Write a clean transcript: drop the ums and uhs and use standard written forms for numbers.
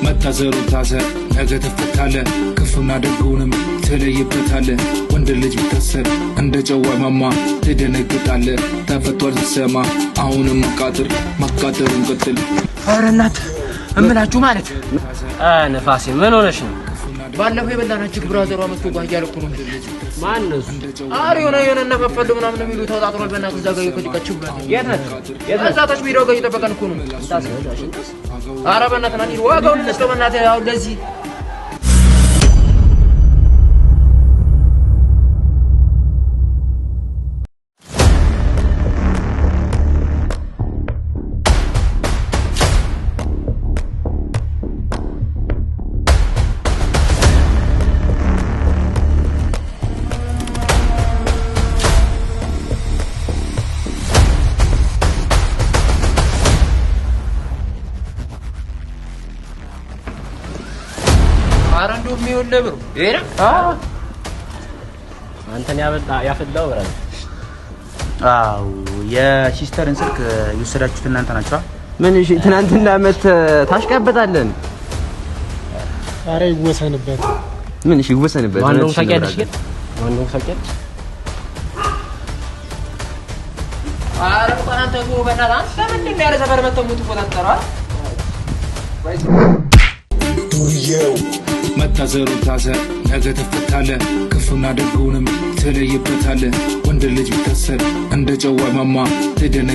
መታዘሩ ታዘር ነገ ተፈታለ ክፉና ደጉንም ትለይበታለ ወንድ ልጅ ቢታሰር እንደ ጨዋ ማማ ትደነግጣለ ተፈቷል ሲሰማ አሁንም ማቃጠሩን ቀጥል ኧረ እናት እምላችሁ ማለት ነፋሴ ምን ሆነሽ ነው ባለፈው የበላናችሁ ብራዘሯ መስኮ ጓያ ያለኩ ነው ማን ነው አሪ የሆነ ነፈፈል ምናምን የሚሉ ተወጣጥሯል በእናትህ እዛ ጋር ይከዲቃችሁ ብራዘር የት ታች ቢሮ ጋር እየጠበቀን እኮ ነው ኧረ በእናትህ ናኒ ዋጋውን ልስጠው በእናትህ ያው ለዚህ አራንዶ የሚሆን ነብሩ እኔ አንተን ያፈዳው ብራዘር አው የሲስተርን ስልክ ይወሰዳችሁት እናንተ ናችሁ ምን እሺ ትናንትና መት ታሽቀበታለን አረ ይወሰንበት ምን እሺ ይወሰንበት ማነው ታውቂያለሽ ግን ማነው ታውቂያለሽ አረ አንተ ነው በእናትህ አንተ ምንድን ነው ያለ ሰፈር መተሙት ቆጣጠራል መታዘሩ ታዘር ነገ ተፈታለ ክፉና ደጉንም ትለይበታለ ወንድ ልጅ ቢታሰር እንደ ጨዋ ማማ ትደነግጣለ